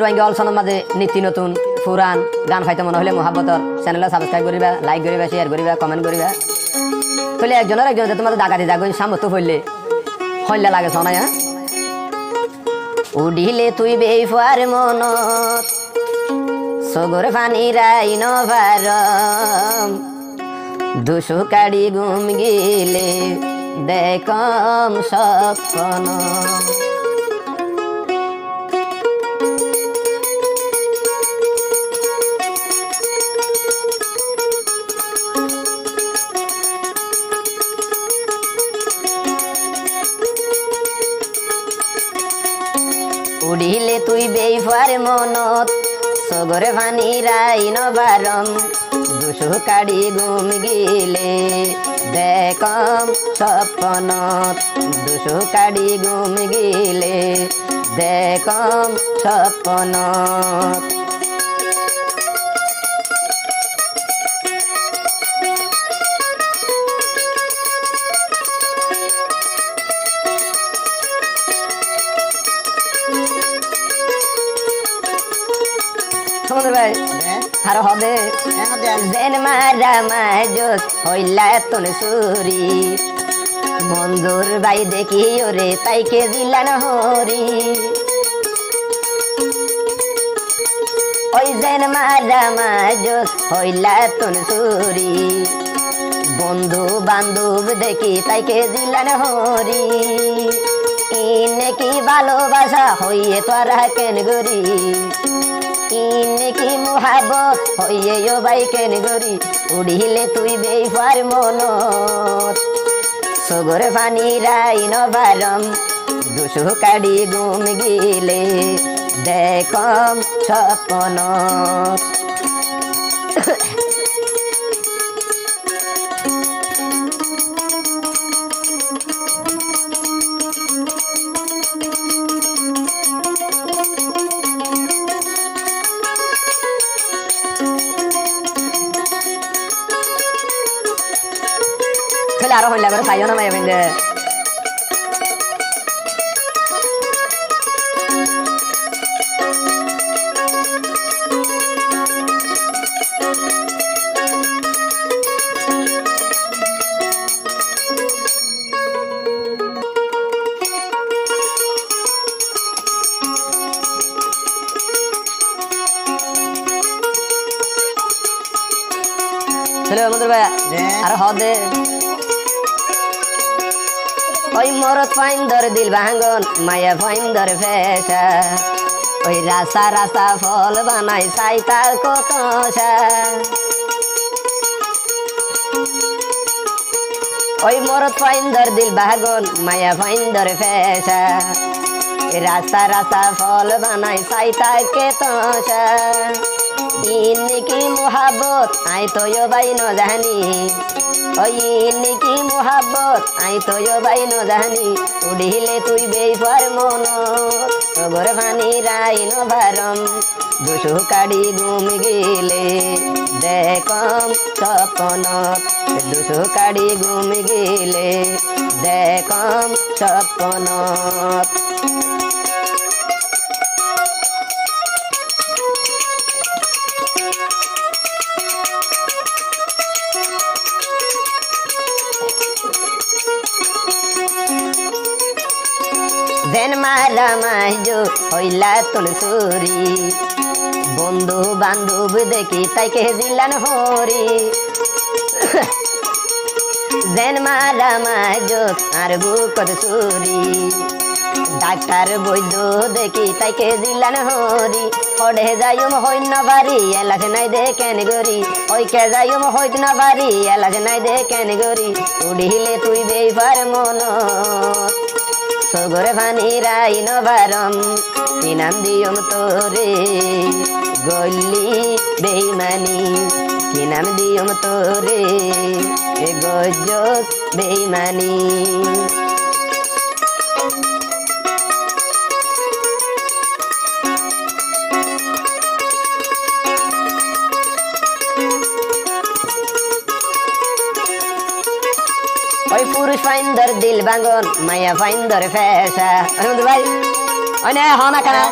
রোহিঙ্গা অলসনের মাঝে নীতি নতুন পুরান গান খাইতে মনে হলে মহাব্বতর চ্যানেল সাবস্ক্রাইব করিবা, লাইক করিবা, শেয়ার করিবা, কমেন্ট করিবা। তাহলে একজনের তোমাদের ডাকাতি যাগো সামর্থ্য হইলে হইলে লাগে শোনায়। হ্যাঁ, উডিলে তুই বেফার মনত সগর পানি রাই নভারম দুশো কাড়ি ঘুম গিলে দেখম স্বপ্ন। উড়িলে তুই বেফার মনত সগরে ভানি রাই নবারম দুশো কাড়ি ঘুম গিলে দেখম স্বপ্নত দুশো কাড়ি ঘুম গিলে দেখম স্বপ্নত। সমুদ্র ভাই আর হবে জেন মারা মাজস হইলা তুন সুরি মঞ্জুর ভাই দেখি ওরে তাইকে দিলান হরি। ওই জেন মারা মাজস হইলা তুন সুরি বন্ধু বান্ধব দেখি তাইকে দিলান হরি। ইনে কি ভালোবাসা হইয়ে তোরা কেন গরি ইনে কি মোহাবত হইয়ে ও ভাই কেন গরি। উড়িলে তুই বেফার মনত সগর পানি রাই নবারম দুশো কাড়ি ঘুম গিলে দেখম স্বপ্ন। আরো হইলে করে খাইও না মাইয়া বেঁধে চলে আমাদের ভাইয়া আর হদে ওই মরত ফাইন্দর দিল ভাঙ্গন মায়া ফাইন্দর ফেসা ওই রাস্তা রাস্তা ফল বানাই সাইতা কত ওই মরত ফাইন্দর দিল ভাঙ্গন মায়া ফাইন্দর ফেসা রাস্তা রাস্তা ফল বানাই সাইতা কে তোষা। ইনি কি মোহাবত আই তো ভাই ন জানি ওই ইনি কি মোহাবত আই তো ভাই ন জানি। উড়িলে তুই বেফার মনত সগর পানি রাই নবারম দুশো কাড়ি ঘুম গিলে দেখম স্বপ্ন দুশো কাড়ি ঘুম গিলে দেখম স্বপ্ন। জেন মারা মাইজো হইলা তুন সুরি বন্ধু বান্ধব দেখি তাইকে দিলান হরি। জেন মারা মাইজো আর বুকর সুরি ডাক্তার বৈদ্য দেখি তাইকে দিলান হরি। হড়ে যাইম হইন বাড়ি এলাজ নাই দে কেন গরি ওই কে যাইম হইত না বাড়ি এলাজ নাই দে কেন গরি। উড়িলে তুই বেফার মনত সগর পানি রাই নবারম কি নাম দিয়ম তোরে গল্লি বেইমানি কি নাম দিয়ম তোরে গজক বেইমানি। ওই পুরুষ ফাইন্দর দিল ভাঙ্গন মায়া ফাইন্দর ফেসা ভাই ওই না হনা কানা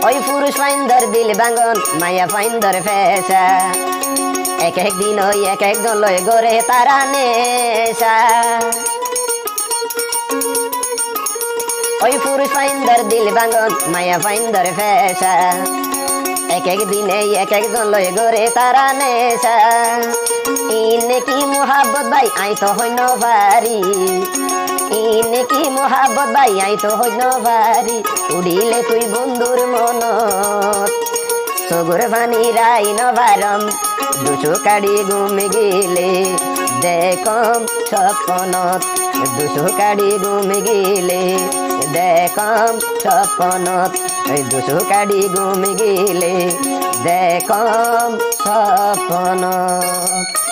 ওই পুরুষ ফাইন্দর দিল ভাঙন মায়া ফাইন্দর ফেসা এক এক দিন ওই এক এক জন লয় গড়ে তারা নেশা ওই পুরুষ ফাইন্দর দিল ভাঙন মায়া ফাইন্দর ফেসা এক এক দিনে এক এক জন লয় গড়ে তারা নেশা ইনে কি মোহাব্বত ভাই আই তো হইন পারি ইনে কি মোহাব্বত ভাই আই তো হইন পারি উড়িলে তুই বন্ধুর মনত সগুর পানি রাই নবারম দুশো কাড়ি ঘুমে গেলে দেখম স্বপ্নত দুশো কাড়ি ঘুমে গেলে দেখম স্বপ্নত দুশো কাড়ি ঘুমে গেলে দেখম স্বপ্নত।